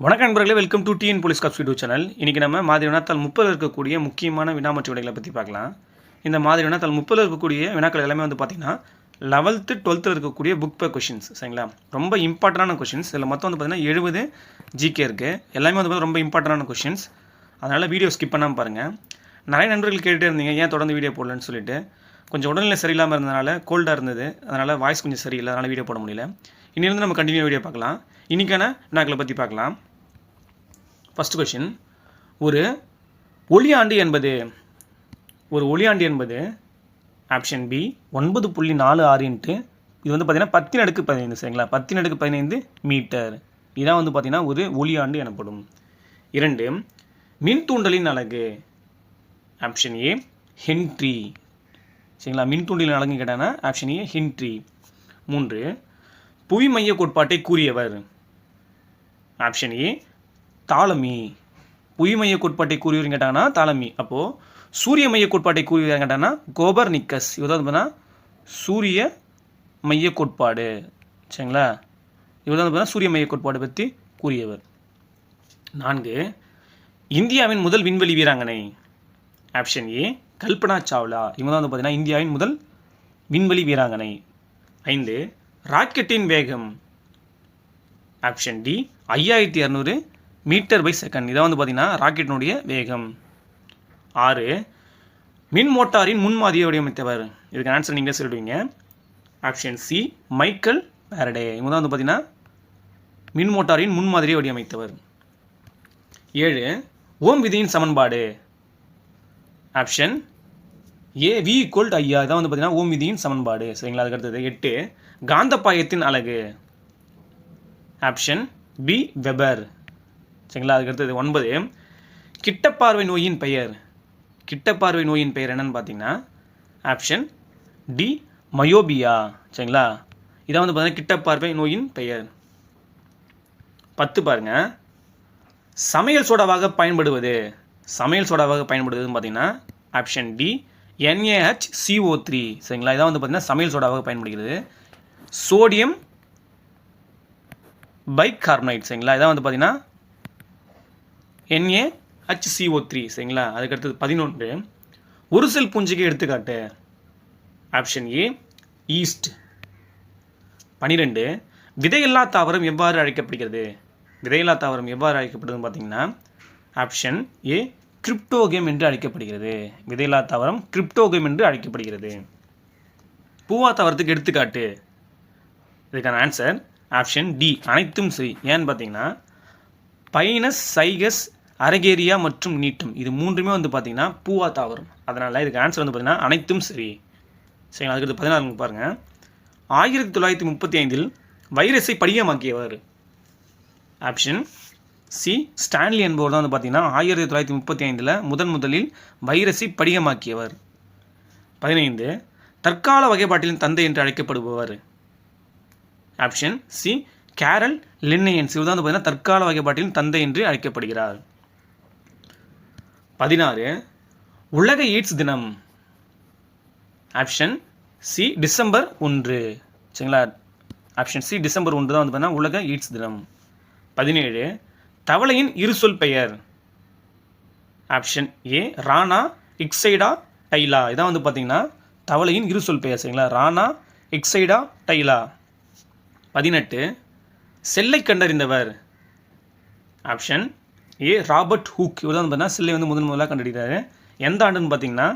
வணக்கம் நண்பர்களே, welcome to TN police cops YouTube channel. இன்றைக்கி நம்ம மாதிரி வினாத்தாள் 30 இருக்கக்கூடிய முக்கியமான வினா மற்றும் விடைகளை பற்றி பார்க்கலாம். இந்த மாதிரி வினாத்தாள் 30 இருக்கக்கூடிய வினாக்கள் எல்லாமே வந்து பார்த்திங்கன்னா 11th 12th இருக்கக்கூடிய புக் பே கொஷின்ஸ். சரிங்களா, ரொம்ப இம்பார்ட்டண்டான கொஷின்ஸ். இதில் மொத்தம் வந்து பார்த்திங்கன்னா 70 ஜிகே இருக்குது. எல்லாமே வந்து ரொம்ப இம்பார்ட்டண்டான கொஷின்ஸ். அதனால் வீடியோ ஸ்கிப் பண்ணாமல் பாருங்கள். நிறைய நண்பர்கள் கேட்டுகிட்டே இருந்தீங்க ஏன் தொடர்ந்து வீடியோ போடலன்னு சொல்லிட்டு. கொஞ்சம் உடல்நிலை சரியில்லாமல் இருந்ததுனால, கோல்டாக இருந்தது, அதனால் வாய்ஸ் கொஞ்சம் சரியில்லை, அதனால் வீடியோ போட முடியல. இன்னிலிருந்து நம்ம கண்டினியூ வீடியோ பார்க்கலாம். இன்றைக்கான வினாக்களை பற்றி பார்க்கலாம். ஃபர்ஸ்ட் கொஷின், ஒரு ஒளியாண்டு என்பது ஆப்ஷன் பி 9.46 இன்ட்டு இது வந்து பார்த்தீங்கன்னா 10^15. சரிங்களா, 10^15 மீட்டர். இதான் வந்து பார்த்தீங்கன்னா ஒரு ஒளியாண்டு எனப்படும். 2, மின் தூண்டலின் அலகு. Option A Henry. சரிங்களா, மின் தூண்டலின் அலகு கேட்டாங்கன்னா ஆப்ஷன் ஏ ஹென்றி. 3, புவி மைய கோட்பாட்டை கூறியவர். Option A Ptolemy. புவி மைய கோட்பாட்டை கூறியவர் கேட்டாங்கன்னா தாலமி. அப்போது சூரிய மைய கோட்பாட்டை கூறியவர் கேட்டாங்கன்னா கோபர்னிக்கஸ். இவர் தான் பார்த்தீங்கன்னா சூரிய மைய கோட்பாடு. சரிங்களா, இவர் தான் பார்த்தீங்கன்னா சூரிய மைய கோட்பாடு பற்றி கூறியவர். 4, இந்தியாவின் முதல் விண்வெளி வீராங்கனை. Option A Kalpana Chawla. இவங்க தான் வந்து பார்த்தீங்கன்னா இந்தியாவின் முதல் விண்வெளி வீராங்கனை. 5, ராக்கெட்டின் வேகம். Option D 5200 metre per second. இதான் வந்து பார்த்தீங்கன்னா ராக்கெட்டினுடைய வேகம். 6, மின் மோட்டாரின் முன்மாதிரியை வடிவமைத்தவர். இதுக்கு ஆன்சர் நீங்கள் சொல்லிடுவீங்க. Option C Michael Faraday. இவங்க தான் வந்து பார்த்தீங்கன்னா மின் மோட்டாரின் முன்மாதிரியை வடிவமைத்தவர். 7, ஓம் விதியின் சமன்பாடு. ஆப்ஷன் ஏ வி = ஐயா. இதான் வந்து பார்த்தீங்கன்னா ஓம் விதியின் சமன்பாடு. சரிங்களா, அதுக்கு அடுத்தது 8, காந்தப்பாயத்தின் அலகு. Option B weber. சரிங்களா, அதுக்கு அடுத்தது 9, கிட்டப்பார்வை நோயின் பெயர். கிட்டப்பார்வை நோயின் பெயர் என்னன்னு பார்த்தீங்கன்னா ஆப்ஷன் டி மயோபியா. சரிங்களா, இதான் வந்து பார்த்தீங்கன்னா கிட்டப்பார்வை நோயின் பெயர். 10 பாருங்க, சமையல் சோடாவாக பயன்படுவது. சமையல் சோடாவாக பயன்படுவதுன்னு பார்த்தீங்கன்னா ஆப்ஷன் டி NaHCO3. சரிங்களா, இதான் வந்து பார்த்தீங்கன்னா சமையல் சோடாவாக பயன்படுகிறது. Sodium bicarbonate. சரிங்களா, இதான் வந்து பார்த்தீங்கன்னா NaHCO3. சரிங்களா, அதுக்கடுத்தது 11, ஒரு செல் பூஞ்சைக்கு எடுத்துக்காட்டு. Option A east. 12, விதையில்லா தாவரம் எவ்வாறு அழைக்கப்படுகிறது. விதையில்லா தாவரம் எவ்வாறு அழைக்கப்படுதுன்னு பார்த்தீங்கன்னா ஆப்ஷன் ஏ கிரிப்டோகேம் என்று அழைக்கப்படுகிறது. விதையில்லா தாவரம் கிரிப்டோகேம் என்று அழைக்கப்படுகிறது. பூவா தாவரத்துக்கு எடுத்துக்காட்டு. இதுக்கான ஆன்சர் ஆப்ஷன் டி அனைத்தும் சரி. ஏன்னு பார்த்தீங்கன்னா பைனஸ், சைகஸ், அரகேரியா மற்றும் நீட்டம் இது மூன்றுமே வந்து பார்த்தீங்கன்னா பூவா தாவரம். அதனால் இதுக்கு ஆன்சர் வந்து பார்த்தீங்கன்னா அனைத்தும் சரி. சரிங்களா, அதுக்கு 16 பாருங்கள். 1935 வைரஸை படிகமாக்கியவர். ஆப்ஷன் சி ஸ்டான்லி என்பவர் தான் வந்து பார்த்தீங்கன்னா 1935 முதலில் வைரஸை படிகமாக்கியவர். 15, தற்கால வகைப்பாட்டின் தந்தை என்று அழைக்கப்படுபவர். Option C Carl Linnaeus. இவர் தான் வந்து பார்த்தீங்கன்னா தற்கால வகைப்பாட்டின் தந்தை என்று அழைக்கப்படுகிறார். 16, உலக எய்ட்ஸ் தினம். Option C December 1. சரிங்களா, ஆப்ஷன் சி டிசம்பர் 1 தான் வந்து பார்த்தீங்கன்னா உலக எய்ட்ஸ் தினம். 17, தவளையின் இருசொல் பெயர். ஆப்ஷன் ஏ ரானா இக்ஸைடா டைலா. இதான் வந்து பார்த்தீங்கன்னா தவளையின் இருசொல் பெயர். சரிங்களா, ரானா இக்ஸைடா டைலா. 18, செல்லை கண்டறிந்தவர். Option A Robert Hooke. இவர் தான் பார்த்தீங்கன்னா செல்லை வந்து முதலாக கண்டறிந்தார். எந்த ஆண்டுன்னு பார்த்தீங்கன்னா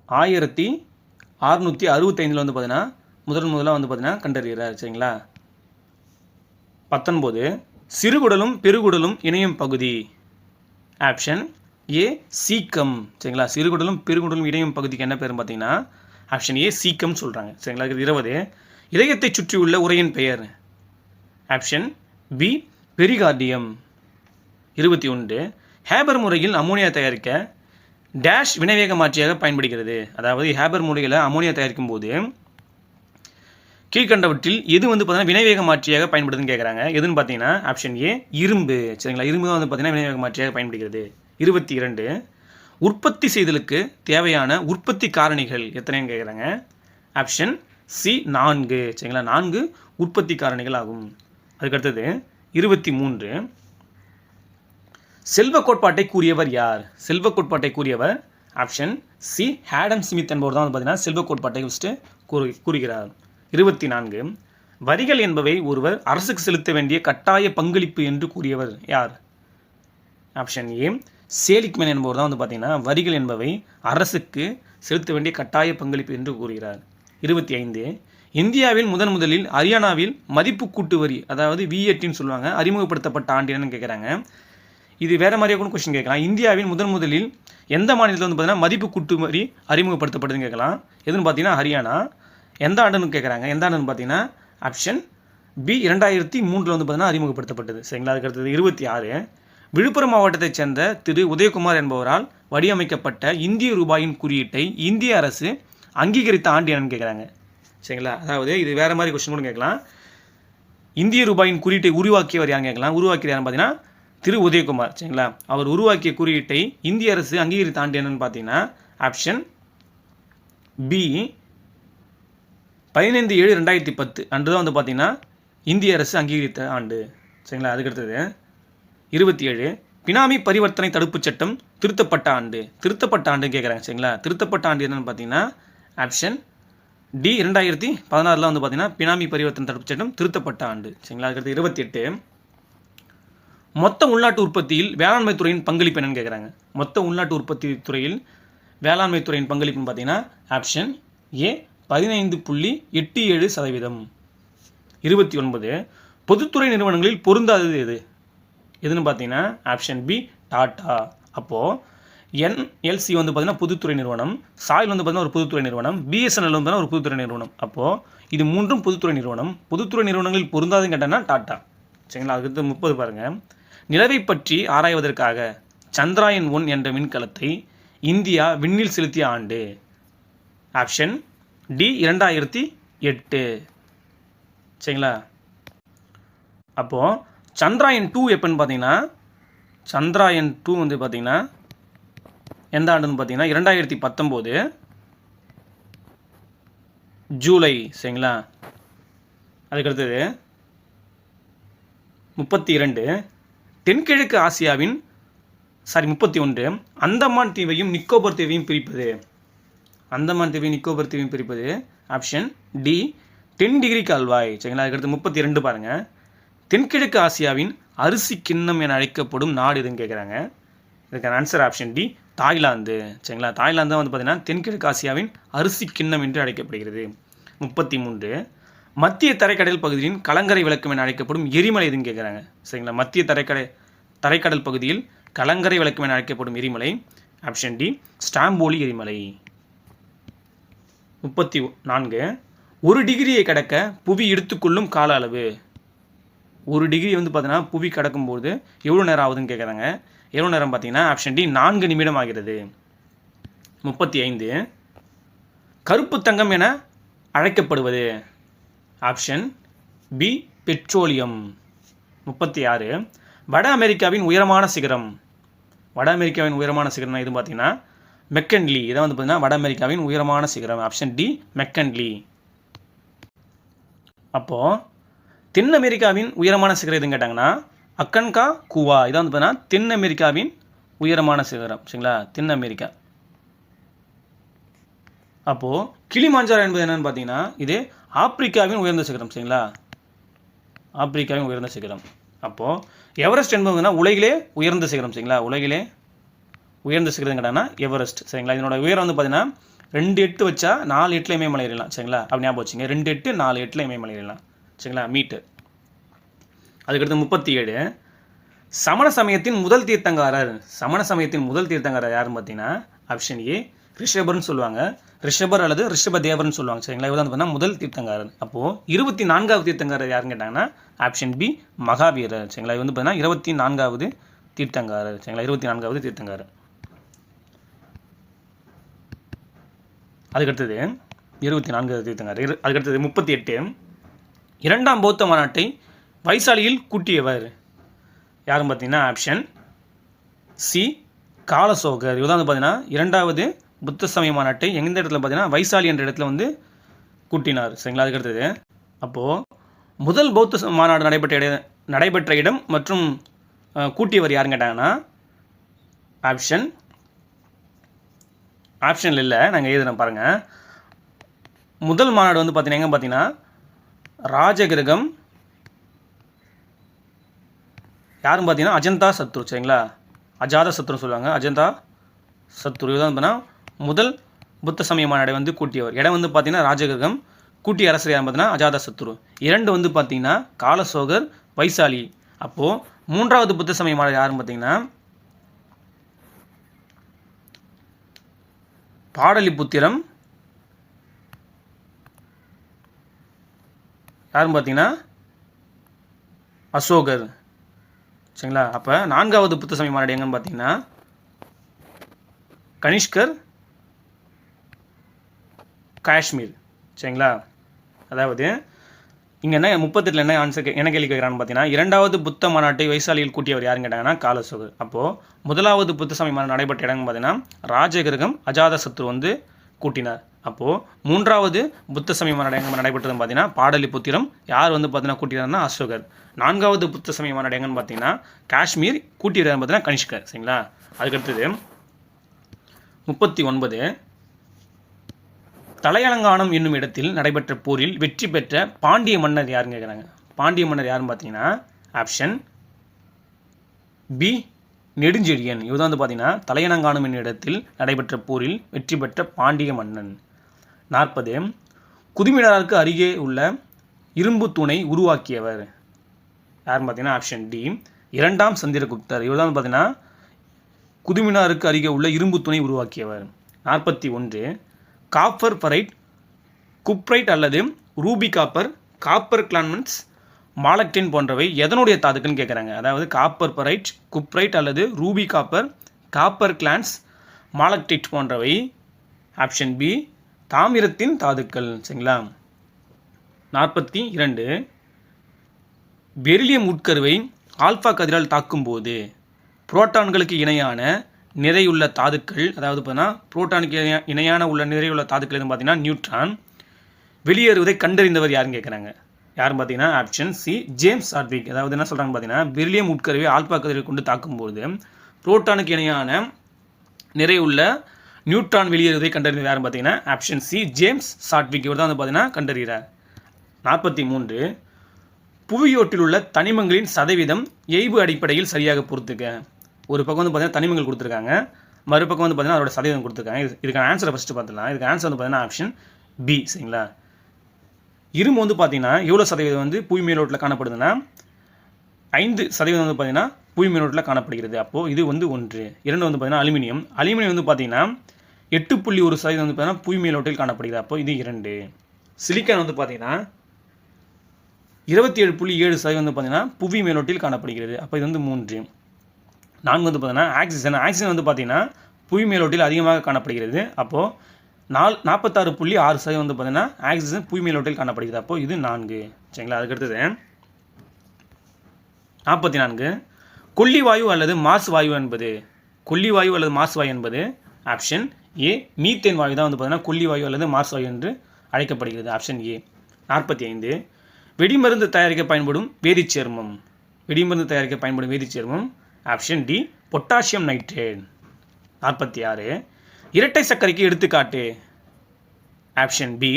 1665 வந்து பார்த்தீங்கன்னா முதலாக வந்து பார்த்தீங்கன்னா கண்டறிகிறார். சரிங்களா. 19, சிறுகுடலும் பெருகுடலும் இணையும் பகுதி. Option A caecum. சரிங்களா, சிறுகுடலும் பெருகுடலும் இணையும் பகுதிக்கு என்ன பேருன்னு பார்த்தீங்கன்னா ஆப்ஷன் ஏ சீக்கம் சொல்கிறாங்க. சரிங்களா. 20, இதயத்தை சுற்றியுள்ள உரையின் பெயர். Option B pericardium. 21, ஹேபர் முறையில் அமோனியா தயாரிக்க டேஷ் வினைவேக மாற்றியாக பயன்படுகிறது. அதாவது ஹேபர் முறையில் அமோனியா தயாரிக்கும் போது கீழ்கண்டவற்றில் எது வந்து பார்த்தீங்கன்னா வினைவேக மாற்றியாக பயன்படுதுன்னு கேட்குறாங்க. எதுன்னு பார்த்தீங்கன்னா ஆப்ஷன் ஏ இரும்பு. சரிங்களா, இரும்பு தான் வந்து பார்த்தீங்கன்னா வினைவேக மாற்றியாக பயன்படுகிறது. 22, உற்பத்தி செய்தலுக்கு தேவையான உற்பத்தி காரணிகள் எத்தனைன்னு கேட்குறாங்க. Option C 4. சரிங்களா, 4 உற்பத்தி காரணிகள் ஆகும். அதுக்கடுத்தது 23 செல்வ கோட்பாட்டை கூறியவர் யார்? செல்வ கோட்பாட்டை கூறியவர் ஆப்ஷன் சி ஆடம் ஸ்மித் என்பவர் தான் பார்த்தீங்கன்னா செல்வ கோட்பாட்டை ஃபஸ்ட்டு கூறுகிறார். 24 வரிகள் என்பவை ஒருவர் அரசுக்கு செலுத்த வேண்டிய கட்டாய பங்களிப்பு என்று கூறியவர் யார்? ஆப்ஷன் ஏ சேலிக்மேன் என்பவர் தான் பார்த்தீங்கன்னா வரிகள் என்பவை அரசுக்கு செலுத்த வேண்டிய கட்டாய பங்களிப்பு என்று கூறுகிறார். 25 இந்தியாவில் முதலில் ஹரியானாவில் மதிப்பு கூட்டு வரி அதாவது விஏடின்னு சொல்லுவாங்க அறிமுகப்படுத்தப்பட்ட ஆண்டு என்னன்னு கேட்குறாங்க. இது வேறு மாதிரியே கூட கொஸ்டின் கேட்கலாம். இந்தியாவில் முதலில் எந்த மாநிலத்தில் பார்த்தீங்கன்னா மதிப்பு கூட்டு வரி அறிமுகப்படுத்தப்படுதுன்னு கேட்கலாம். எதுன்னு பார்த்தீங்கன்னா ஹரியானா. எந்த ஆண்டுன்னு கேட்குறாங்க. எந்த ஆண்டுன்னு பார்த்தீங்கன்னா ஆப்ஷன் பி 2003 பார்த்தீங்கன்னா அறிமுகப்படுத்தப்பட்டது. சரிங்களா. அதுக்கு அடுத்தது 26 விழுப்புரம் மாவட்டத்தைச் சேர்ந்த திரு உதயகுமார் என்பவரால் வடிவமைக்கப்பட்ட இந்திய ரூபாயின் குறியீட்டை இந்திய அரசு அங்கீகரித்த ஆண்டு என்னன்னு கேட்குறாங்க. சரிங்களா. அதாவது இது வேறு மாதிரி கொஸ்டின் கூட கேட்கலாம். இந்திய ரூபாயின் குறியீட்டை உருவாக்கியவர் யாருன்னு கேட்கலாம். உருவாக்கியவர் யாருன்னு பார்த்தீங்கன்னா திரு உதயகுமார். சரிங்களா. அவர் உருவாக்கிய குறியீட்டை இந்திய அரசு அங்கீகரித்த ஆண்டு என்னன்னு பார்த்தீங்கன்னா ஆப்ஷன் பி 15/7/2010 அன்று தான் பார்த்தீங்கன்னா இந்திய அரசு அங்கீகரித்த ஆண்டு. சரிங்களா. அதுக்கடுத்தது 27 பினாமி பரிவர்த்தனை தடுப்புச் சட்டம் திருத்தப்பட்ட ஆண்டு. திருத்தப்பட்ட ஆண்டுன்னு கேட்குறாங்க. சரிங்களா. திருத்தப்பட்ட ஆண்டு என்னன்னு பார்த்தீங்கன்னா ஆப்ஷன் டி 2016 பார்த்தீங்கன்னா பினாமி பரிவர்த்தனை தடுப்புச் சட்டம் திருத்தப்பட்ட ஆண்டு. சரிங்களா. அதுக்கடுத்து 28 மொத்த உள்நாட்டு உற்பத்தியில் வேளாண்மை துறையின் பங்களிப்பு என்னன்னு கேட்குறாங்க. மொத்த உள்நாட்டு உற்பத்தி துறையில் வேளாண்மை துறையின் பங்களிப்புன்னு பார்த்தீங்கன்னா ஆப்ஷன் ஏ 15.87%. 29 பொதுத்துறை நிறுவனங்களில் பொருந்தாதது எதுன்னு பார்த்தீங்கன்னா ஆப்ஷன் பி டாடா. அப்போது என்எல்சி பார்த்தீங்கன்னா பொதுத்துறை நிறுவனம், சாயில் பார்த்தீங்கன்னா ஒரு பொதுத்துறை நிறுவனம், பிஎஸ்என்எல் பார்த்தீங்கன்னா ஒரு பொதுத்துறை நிறுவனம். அப்போது இது மூன்றும் பொதுத்துறை நிறுவனம். பொதுத்துறை நிறுவனங்களில் பொருந்தாதுன்னு கேட்டாங்கன்னா டாட்டா. சரிங்களா. அதுக்கு 30 பாருங்கள். நிலவை பற்றி ஆராய்வதற்காக சந்திராயன் 1 என்ற விண்கலத்தை இந்தியா விண்ணில் செலுத்திய ஆண்டு. Option D 2008. சரிங்களா. அப்போது சந்திராயன் 2 எப்போன்னு பார்த்தீங்கன்னா சந்திராயன் 2 பார்த்தீங்கன்னா எந்த ஆண்டுன்னு பார்த்தீங்கன்னா 2019 ஜூலை. சரிங்களா. அதுக்கடுத்தது 32 தென்கிழக்கு ஆசியாவின் 31 அந்தமான் தீவையும் நிக்கோபர் தீவையும் பிரிப்பது. அந்தமான் தீவையும் நிக்கோபர் தீவையும் பிரிப்பது ஆப்ஷன் டி 10 டிகிரி கால்வாய். சரிங்களா. அதுக்கடுத்து 32 பாருங்கள். தென்கிழக்கு ஆசியாவின் அரிசி கிண்ணம் என அழைக்கப்படும் நாடு எதுன்னு கேட்குறாங்க. இதுக்கான ஆன்சர் ஆப்ஷன் டி தாய்லாந்து. சரிங்களா. தாய்லாந்து தான் பார்த்தீங்கன்னா தென்கிழக்கு ஆசியாவின் அரிசி கிண்ணம் என்று அழைக்கப்படுகிறது. 33 மத்திய தரைக்கடல் பகுதியின் கலங்கரை விளக்கம் என அழைக்கப்படும் எரிமலை எதுன்னு கேட்குறாங்க. சரிங்களா. மத்திய தரைக்கடல் பகுதியில் கலங்கரை விளக்கம் என அழைக்கப்படும் எரிமலை ஆப்ஷன் டி ஸ்டாம்போலி எரிமலை. 34 1 டிகிரியை கடக்க புவி எடுத்துக்கொள்ளும் கால அளவு. 1 டிகிரி பார்த்தீங்கன்னா புவி கடக்கும்போது எவ்வளோ நேரம் ஆகுதுன்னு கேட்குறாங்க. எவ்வளோ நேரம் பார்த்தீங்கன்னா ஆப்ஷன் டி 4 நிமிடம் ஆகிறது. 35 கருப்பு தங்கம் என அழைக்கப்படுவது. Option B petroleum. 36 வட அமெரிக்காவின் உயரமான சிகரம். வட அமெரிக்காவின் உயரமான சிகரம் எது பார்த்தீங்கன்னா மெக்கன்லி. இதான் பார்த்தீங்கன்னா வட அமெரிக்காவின் உயரமான சிகரம். Option D McKinley. அப்போது தென் அமெரிக்காவின் உயரமான சிகரம் எதுன்னு கேட்டாங்கன்னா அக்கன்கா குவா. இதான் பார்த்தீங்கன்னா தென் அமெரிக்காவின் உயரமான சிகரம். சரிங்களா. தென் அமெரிக்கா. அப்போது கிளிமாஞ்சாரோ என்பது என்னென்னு பார்த்தீங்கன்னா இது ஆப்பிரிக்காவின் உயர்ந்த சிகரம். சரிங்களா. ஆப்பிரிக்காவின் உயர்ந்த சிகரம். அப்போது எவரெஸ்ட் என்பதுன்னா உலகிலே உயர்ந்த சிகரம். சரிங்களா. உலகிலே உயர்ந்த சிகரம் கேட்டாங்கன்னா எவரெஸ்ட். சரிங்களா. இதனோட உயரம் பார்த்தீங்கன்னா 2 எட்டு வச்சா 4 எட்டில் இமயமலை ஏறலாம். சரிங்களா. அப்படி ஞாபகம் வச்சுங்க. 2 எட்டு 4 எட்டில் இமயமலை ஏறலாம். சரிங்களா. மீட்டர். அதுக்கடுத்து 37 சமண சமயத்தின் முதல் தீர்த்தங்காரர். சமண சமயத்தின் முதல் தீர்த்தங்காரர் யாருன்னு பார்த்தீங்கன்னா ஆப்ஷன் ஏ ரிஷபர்னு சொல்லுவாங்க. ரிஷபர் அல்லது ரிஷபதேவர்னு சொல்லுவாங்க. சரிங்களா. இவர் பார்த்தீங்கன்னா முதல் தீர்த்தங்காரர். அப்போது 24வது தீர்த்தங்காரர் யாருன்னு கேட்டாங்கன்னா ஆப்ஷன் பி மகாவீரர். சரிங்களா. இது பார்த்தீங்கன்னா 24வது தீர்த்தங்காரர். சரிங்களா. 24வது தீர்த்தங்காரர். அதுக்கடுத்தது 24வது தீர்த்தங்காரர். அதுக்கடுத்தது 38 இரண்டாம் பௌத்த மாநாட்டை வைசாலியில் கூட்டியவர் யாருன்னு பார்த்தீங்கன்னா ஆப்ஷன் சி காலசோகர். இவர் தான் பார்த்தீங்கன்னா இரண்டாவது புத்த சமய மாநாட்டை எந்த இடத்துல பார்த்தீங்கன்னா வைசாலி என்ற இடத்துல கூட்டினார். சரிங்களா. அதுக்கடுத்தது அப்போது முதல் பௌத்த மாநாடு நடைபெற்ற நடைபெற்ற இடம் மற்றும் கூட்டியவர் யாருன்னு கேட்டாங்கன்னா ஆப்ஷனில் இல்லை, நாங்கள் எழுதுகிறோம் பாருங்கள். முதல் மாநாடு வந்து பார்த்தீங்கன்னா எங்கே பார்த்தீங்கன்னா ராஜகிரகம், யாரும் பார்த்தீங்கன்னா அஜந்தா சத்ரு, சரிங்களா, அஜாத சத்ருன்னு சொல்லுவாங்க, அஜந்தா சத்ரு. இதுதான் பார்த்தீங்கன்னா முதல் புத்த சமய மாநாடை வந்து கூட்டியவர். இடம் வந்து பார்த்தீங்கன்னா ராஜகிரகம், கூட்டிய அரசர் யார் பார்த்தீங்கன்னா அஜாத சத்ரு. 2 வந்து பார்த்தீங்கன்னா காலசோகர், வைசாலி. அப்போது 3வது புத்த சமய மாநாடு யாருன்னு பார்த்தீங்கன்னா பாடலிபுத்திரம், யாருன்னு பார்த்தீங்கன்னா அசோகர், சரிங்களா. அப்போ 4வது புத்த சமய மாநாடு எங்கன்னு பார்த்தீங்கன்னா கனிஷ்கர், காஷ்மீர், சரிங்களா. அதாவது இங்கே என்ன 38 என்ன ஆன்சர் என்ன கேள்வி கேட்குறான்னு பார்த்தீங்கன்னா 2வது புத்த மாநாட்டை வைசாலியில் கூட்டியவர் யாருன்னு கேட்டாங்கன்னா காலசோகர். அப்போது 1வது புத்த சமய மாநாடு நடைபெற்ற இடம்னு பார்த்தீங்கன்னா ராஜகிரகம், அஜாத சத்ரு வந்து கூட்டினார். அப்போது 3வது புத்த சமய மாநாடு எங்கே நடைபெற்றதுன்னு பார்த்தீங்கன்னா பாடலிபுத்திரம், யார் வந்து பார்த்தீங்கன்னா கூட்டினார்னா அசோகர். 4வது புத்த சமய மாநாடு எங்கன்னு பார்த்தீங்கன்னா காஷ்மீர், கூட்டியவர் பார்த்தீங்கன்னா கனிஷ்கர், சரிங்களா. அதுக்கடுத்தது 39 தலையலங்கானம் என்னும் இடத்தில் நடைபெற்ற போரில் வெற்றி பெற்ற பாண்டிய மன்னர் யாருன்னு கேட்குறாங்க. பாண்டிய மன்னர் யாருன்னு பார்த்தீங்கன்னா ஆப்ஷன் பி நெடுஞ்செழியன். இதுதான் வந்து பார்த்தீங்கன்னா தலையலங்கானம் என்னும் இடத்தில் நடைபெற்ற போரில் வெற்றி பெற்ற பாண்டிய மன்னன். 40 குதுமினாருக்கு அருகே உள்ள இரும்பு தூணை உருவாக்கியவர் யாருன்னு பார்த்தீங்கன்னா ஆப்ஷன் டி 2ஆம் சந்திரகுப்தர். இவர் தான் பார்த்தீங்கன்னா குதுமினாருக்கு அருகே உள்ள இரும்பு தூணை உருவாக்கியவர். 41 காப்பர் பரைட், குப்ரைட் அல்லது ரூபி காப்பர், காப்பர் கிளான்மன்ஸ், மாலக்டின் போன்றவை எதனுடைய தாதுக்கள்னு கேட்குறாங்க. அதாவது காப்பர் பரைட், குப்ரைட் அல்லது ரூபி காப்பர், காப்பர் கிளான்ஸ், மாலக்டிட் போன்றவை ஆப்ஷன் பி தாமிரத்தின் தாதுக்கள், சரிங்களா. 42 பெரிலியம் உட்கருவை ஆல்ஃபா கதிரால் தாக்கும்போது புரோட்டான்களுக்கு இணையான நிறையுள்ள தாதுக்கள், அதாவது பார்த்தீங்கன்னா புரோட்டானுக்கு இணையான உள்ள நிறையுள்ள தாதுக்கள் எதுவும் பார்த்தீங்கன்னா நியூட்ரான் வெளியேறுவதை கண்டறிந்தவர் யாருன்னு கேட்குறாங்க. யாருன்னு பார்த்தீங்கன்னா ஆப்ஷன் சி ஜேம்ஸ் ஹாட்விக். அதாவது என்ன சொல்கிறாங்க பார்த்தீங்கன்னா பெரிலியம் உட்கருவை ஆல்பா கதிரை கொண்டு தாக்கும்போது புரோட்டானுக்கு இணையான நிறையுள்ள நியூட்ரான் வெளியேறுவதை கண்டறிந்தவர் யாருன்னு பார்த்தீங்கன்னா ஆப்ஷன் சி ஜேம்ஸ் ஹாட்விக். இவர் தான் வந்து பார்த்தீங்கன்னா கண்டறிகிறார். 43 புவியோட்டில் உள்ள தனிமங்களின் சதவீதம் எய்பு அடிப்படையில் சரியாக பொறுத்துக்க. ஒரு பக்கம் வந்து பார்த்தீங்கன்னா தனிமங்கள் கொடுத்துருக்காங்க, மறுபக்கம் வந்து பார்த்தீங்கன்னா அதோட சதவீதம் கொடுத்துருக்காங்க. இதுக்கான ஆன்சரை ஃபஸ்ட்டு பார்த்துக்கலாம். இதுக்கு ஆன்சர் வந்து பார்த்தீங்கன்னா ஆப்ஷன் பி, சரிங்களா. இரும்பு வந்து பார்த்தீங்கன்னா எவ்வளோ சதவீதம் வந்து புவி மேலோட்டில் காணப்படுதுன்னா 5% வந்து பார்த்தீங்கன்னா புவி மேலோட்டில் காணப்படுகிறது. அப்போது இது வந்து 1. 2 வந்து பார்த்தீங்கன்னா அலுமினியம் வந்து பார்த்தீங்கன்னா 8.1% வந்து பார்த்தீங்கன்னா புவி மேலோட்டில் காணப்படுகிறது. அப்போது இது 2. சிலிக்கான் வந்து பார்த்தீங்கன்னா 27.7% வந்து பார்த்தீங்கன்னா புவி மேலோட்டில் காணப்படுகிறது. அப்போ இது வந்து 3. 4 வந்து பார்த்தீங்கன்னா ஆக்சிஜன் வந்து பார்த்தீங்கன்னா புவி மேலோட்டில் அதிகமாக காணப்படுகிறது. அப்போது 46.6% வந்து பார்த்தீங்கன்னா ஆக்சிஜன் புவி மேலோட்டில் காணப்படுகிறது. அப்போது இது 4, சரிங்களா. அதுக்கடுத்தது 44 கொல்லிவாயு அல்லது மாசு வாயு என்பது ஆப்ஷன் ஏ மீத்தேன் வாயு தான் வந்து பார்த்தீங்கன்னா கொல்லிவாயு அல்லது மாசு வாயு என்று அழைக்கப்படுகிறது. Option A. 45 வெடிமருந்து தயாரிக்க பயன்படும் வேதிச்சேர்மம் ஆப்ஷன் டி பொட்டாசியம் நைட்ரேட். 46 இரட்டை சர்க்கரைக்கு எடுத்துக்காட்டு ஆப்ஷன் பி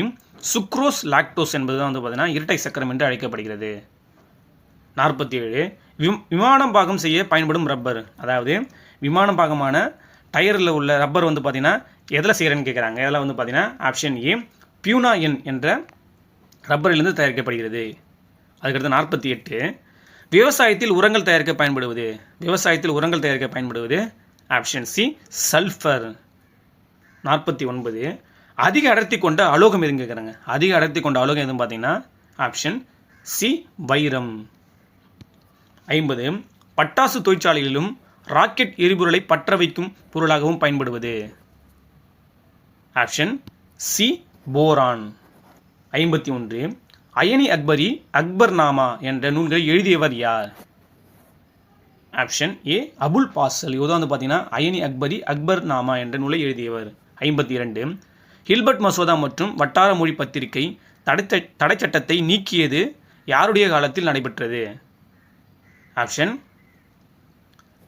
சுக்ரோஸ் லாக்டோஸ் என்பது தான் வந்து பார்த்தீங்கன்னா இரட்டை சக்கரம் என்று அழைக்கப்படுகிறது. 47 விமானம் பாகம் செய்ய பயன்படும் ரப்பர், அதாவது விமான பாகமான டயரில் உள்ள ரப்பர் வந்து பார்த்தீங்கன்னா எதில் செய்கிறேன்னு கேட்குறாங்க. இதெல்லாம் வந்து பார்த்தீங்கன்னா ஆப்ஷன் ஏ பியூனா என் என்ற ரப்பரிலிருந்து தயாரிக்கப்படுகிறது. அதுக்கடுத்து 48 விவசாயத்தில் உரங்கள் தயாரிக்க பயன்படுவது ஆப்ஷன் சி சல்ஃபர். 49 அதிக அடர்த்தி கொண்ட அலோகம் எதுன்னு கேட்குறாங்க. அதிக அடர்த்தி கொண்ட அலோகம் எதுன்னு பார்த்தீங்கன்னா ஆப்ஷன் சி வைரம். 50 பட்டாசு தொழிற்சாலைகளிலும் ராக்கெட் எரிபொருளை பற்ற வைக்கும் பொருளாகவும் பயன்படுவது ஆப்ஷன் சி போரான். 51 அயனி அக்பரி அக்பர்நாமா என்ற நூல்களை எழுதியவர் யார்? Option A Abul Fazal. இதுதான் வந்து பார்த்தீங்கன்னா அயனி அக்பரி அக்பர்நாமா என்ற நூலை எழுதியவர். 52 ஹில்பர்ட் மசோதா மற்றும் வட்டார மொழி பத்திரிகை தடை சட்டத்தை நீக்கியது யாருடைய காலத்தில் நடைபெற்றது? ஆப்ஷன்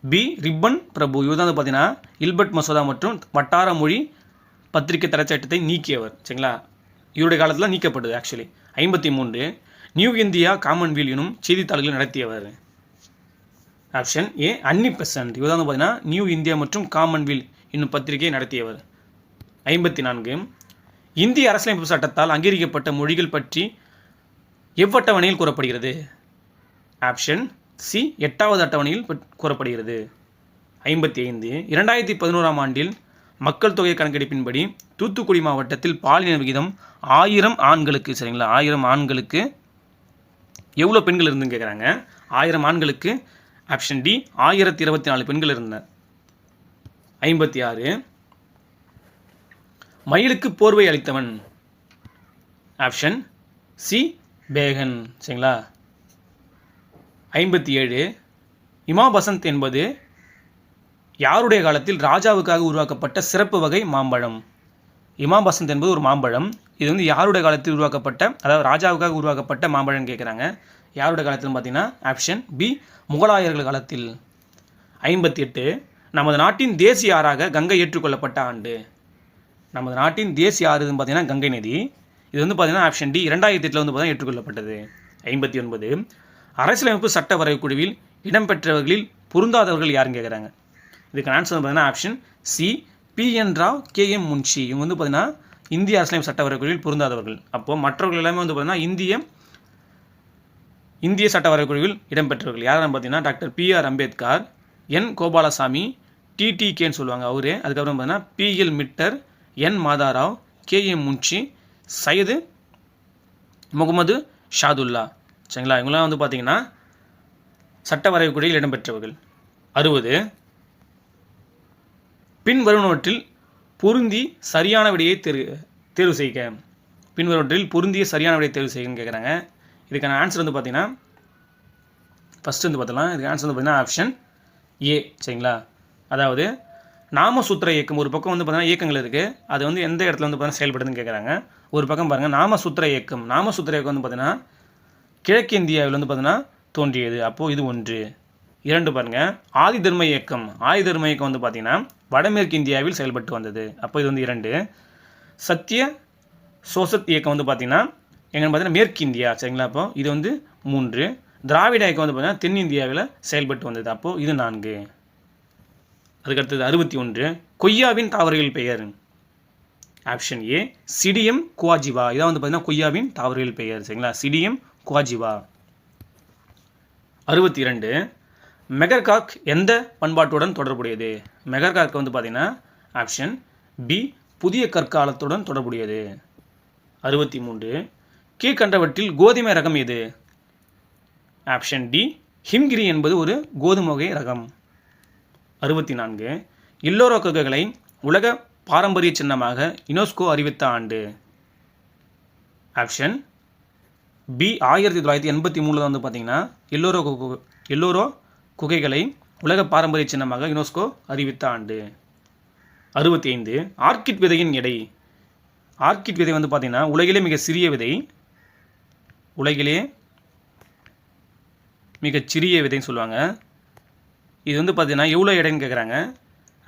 பி ரிப்பன் பிரபு. இவர் தான் வந்து பார்த்தீங்கன்னா இல்பர்ட் மசோதா மற்றும் வட்டார மொழி பத்திரிகை தரச்சட்டத்தை நீக்கியவர். சரிங்களா, இவருடைய காலத்தில் நீக்கப்பட்டது ஆக்சுவலி. 53 நியூ இந்தியா காமன்வெல்த் எனும் செய்தித்தாள்களை நடத்தியவர். ஆப்ஷன் ஏ அன்னி பெசன்ட். இவர் தான் வந்து பார்த்தீங்கன்னா நியூ இந்தியா மற்றும் காமன்வெல்த் என்னும் பத்திரிகையை நடத்தியவர். 54 இந்திய அரசியலமைப்பு சட்டத்தால் அங்கீகரிக்கப்பட்ட மொழிகள் பற்றி எவ்வட்டவணையில் கூறப்படுகிறது? ஆப்ஷன் சி 8வது அட்டவணையில் கூறப்படுகிறது. 55 2011ஆம் ஆண்டில் மக்கள் தொகை கணக்கெடுப்பின்படி தூத்துக்குடி மாவட்டத்தில் பாலின விகிதம் 1000 ஆண்களுக்கு, சரிங்களா, 1000 ஆண்களுக்கு எவ்வளோ பெண்கள் இருந்துன்னு கேட்குறாங்க. 1000 ஆண்களுக்கு ஆப்ஷன் டி 1024 பெண்கள் இருந்தனர். 56 மயிலுக்கு போர்வை அளித்தவன்? Option C Pegan. சரிங்களா. 57 இமா பசந்த் என்பது யாருடைய காலத்தில் ராஜாவுக்காக உருவாக்கப்பட்ட சிறப்பு வகை மாம்பழம்? இமா பசந்த் என்பது ஒரு மாம்பழம். இது வந்து யாருடைய காலத்தில் உருவாக்கப்பட்ட, அதாவது ராஜாவுக்காக உருவாக்கப்பட்ட மாம்பழம் கேட்குறாங்க. யாருடைய காலத்தில் பார்த்தீங்கன்னா ஆப்ஷன் பி முகலாயர்கள் காலத்தில். 58 நமது நாட்டின் தேசிய ஆறாக கங்கை ஏற்றுக்கொள்ளப்பட்ட ஆண்டு? நமது நாட்டின் தேசிய ஆறு பார்த்தீங்கன்னா கங்கை நதி. இது வந்து பார்த்தீங்கன்னா ஆப்ஷன் டி 2008 வந்து பார்த்தீங்கன்னா ஏற்றுக்கொள்ளப்பட்டது. 59 அரசியலமைப்பு சட்ட வரைவு குழுவில் இடம்பெற்றவர்களில் பொருந்தாதவர்கள் யாருன்னு கேட்குறாங்க. இதுக்கு ஆன்சர் பார்த்தீங்கன்னா option C PN Rao KM Munshi. இவங்க வந்து பார்த்தீங்கன்னா இந்திய அரசியலமைப்பு சட்ட வரைவு குழுவில் பொருந்தாதவர்கள். அப்போது மற்றவர்கள் எல்லாமே வந்து பார்த்தீங்கன்னா இந்திய சட்ட வரைவு குழுவில் இடம்பெற்றவர்கள். யாருன்னு பார்த்தீங்கன்னா doctor PR Ambedkar, N Gopalaswami, TTKன்னு சொல்லுவாங்க அவரு. அதுக்கப்புறம் பார்த்தீங்கன்னா PL மிட்டர், N Madhavrao, KM Munshi, Syed Mohammed Saadulla. சரிங்களா, இவங்களாம் வந்து பார்த்தீங்கன்னா சட்ட வரைவு குழுவில் இடம்பெற்றவர்கள். 60 பின்வருவனவற்றில் பொருந்தி சரியான விடையை தேர்வு செய்க. பின்வருவனவற்றில் பொருந்திய சரியான விடையை தேர்வு செய்யன்னு கேட்குறாங்க. இதுக்கான ஆன்சர் வந்து பார்த்தீங்கன்னா ஃபஸ்ட்டு வந்து பார்த்தலாம். இதுக்கு ஆன்சர் வந்து பார்த்தீங்கன்னா ஆப்ஷன் ஏ. சரிங்களா, அதாவது நாமசூத்திர இயக்கம். ஒரு பக்கம் வந்து பார்த்தீங்கன்னா இயக்கங்கள் இருக்குது, அது வந்து எந்த இடத்துல வந்து பார்த்தீங்கன்னா செயல்படுதுன்னு கேட்குறாங்க. ஒரு பக்கம் பாருங்கள் நாமசூத்திர இயக்கம். நாமசூத்திர இயக்கம் வந்து பார்த்தீங்கன்னா கிழக்கு இந்தியாவில் வந்து பார்த்தீங்கன்னா தோன்றியது. அப்போது இது 1. 2 பாருங்கள் ஆதி தர்ம இயக்கம். ஆதி தர்ம இயக்கம் வந்து பார்த்தீங்கன்னா வடமேற்கு இந்தியாவில் செயல்பட்டு வந்தது. அப்போ இது வந்து 2. சத்திய சோசத் இயக்கம் வந்து பார்த்தீங்கன்னா எங்கன்னு பார்த்தீங்கன்னா மேற்கு இந்தியா. சரிங்களா, அப்போ இது வந்து 3. திராவிட இயக்கம் வந்து பார்த்தீங்கன்னா தென்னிந்தியாவில் செயல்பட்டு வந்தது. அப்போது இது 4. அதுக்கடுத்தது 61 கொய்யாவின் தாவரவியல் பெயர்? ஆப்ஷன் ஏ சிடியம் குவாஜிவா. இதான் வந்து பார்த்தீங்கன்னா கொய்யாவின் தாவரவியல் பெயர். சரிங்களா, சிடியம் குவாஜிவா. 62 மெகர்காக் எந்த பண்பாட்டுடன் தொடர்புடையது? மெகர்காக் வந்து பார்த்தீங்கன்னா ஆப்ஷன் பி புதிய கற்காலத்துடன் தொடர்புடையது. 63 கீழ்கண்டவற்றில் கோதுமை ரகம் எது? ஆப்ஷன் டி ஹிம்கிரி என்பது ஒரு கோதுமை வகை ரகம். 64 எல்லோரோ குகைகளை உலக பாரம்பரிய சின்னமாக யுனெஸ்கோ அறிவித்த ஆண்டு? ஆப்ஷன் பி 1983 வந்து பார்த்தீங்கன்னா எல்லோரோ குகைகளை உலக பாரம்பரிய சின்னமாக யுனெஸ்கோ அறிவித்த ஆண்டு. 65 ஆர்க்கிட் விதையின் எடை? ஆர்க்கிட் விதை வந்து பார்த்தீங்கன்னா உலகிலே மிக சிறிய விதை. உலகிலே மிகச்சிறிய விதைன்னு சொல்லுவாங்க. இது வந்து பார்த்தீங்கன்னா எவ்வளோ எடைன்னு கேட்குறாங்க.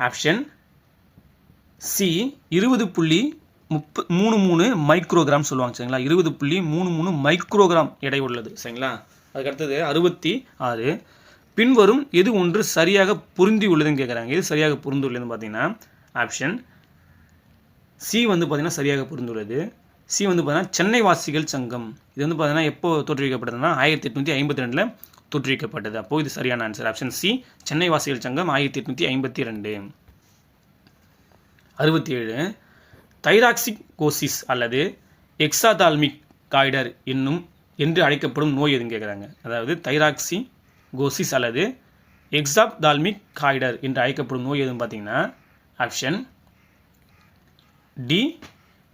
ஆப்ஷன் சி 20.33 மைக்ரோகிராம் சொல்லுவாங்க. சரிங்களா, 20.33 மைக்ரோகிராம் எடை உள்ளது. சரிங்களா, அதுக்கடுத்தது 66 பின்வரும் எது ஒன்று சரியாக பொருந்தி உள்ளதுன்னு கேட்குறாங்க. எது சரியாக பொருந்தி உள்ளதுன்னு பார்த்தீங்கன்னா ஆப்ஷன் சி வந்து பார்த்தீங்கன்னா சரியாக பொருந்துள்ளது. சி வந்து பார்த்தீங்கன்னா சென்னை வாசிகள் சங்கம். இது வந்து பார்த்தீங்கன்னா எப்போ தோற்றுவிக்கப்பட்டதுன்னா 1852 தோற்றுவிக்கப்பட்டது. அப்போது இது சரியான ஆன்சர். ஆப்ஷன் சி சென்னை வாசிகள் சங்கம் 1852. 67 தைராக்சிகோசிஸ் அல்லது எக்ஸாதால்மிக் காய்டர் என்று அழைக்கப்படும் நோய் எதுன்னு கேட்குறாங்க. அதாவது தைராக்சிகோசிஸ் அல்லது எக்ஸாப்தால்மிக் காய்டர் என்று அழைக்கப்படும் நோய் எதுன்னு பார்த்தீங்கன்னா ஆப்ஷன் டி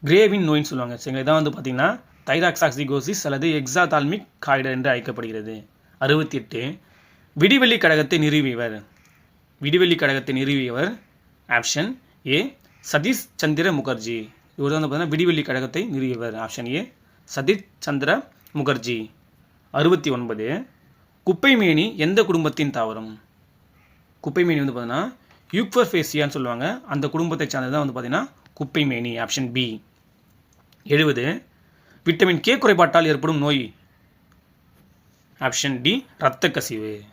கிரேவின் நோயின்னு சொல்லுவாங்க. சரிங்களா, இதான் வந்து பார்த்தீங்கன்னா தைராக்சாக்சிகோசிஸ் அல்லது எக்ஸாதால்மிக் காய்டர் என்று அழைக்கப்படுகிறது. 68 விடிவெள்ளி கழகத்தை நிறுவியவர்? விடிவெள்ளி கழகத்தை நிறுவியவர் ஆப்ஷன் ஏ சதீஷ் சந்திர முகர்ஜி. இவர் வந்து பார்த்தீங்கன்னா விடிவெள்ளி கழகத்தை நிறுவியவர். ஆப்ஷன் ஏ சதீஷ் சந்திர முகர்ஜி. 69 குப்பைமேனி எந்த குடும்பத்தின் தாவரம்? குப்பைமேனி வந்து பார்த்தீங்கன்னா யூக்வர்ஃபேசியான்னு சொல்லுவாங்க. அந்த குடும்பத்தை சார்ந்தது தான் வந்து பார்த்தீங்கன்னா குப்பைமேனி. Option B. 70. விட்டமின் கே குறைபாட்டால் ஏற்படும் நோய்? ஆப்ஷன் டி இரத்த கசிவு.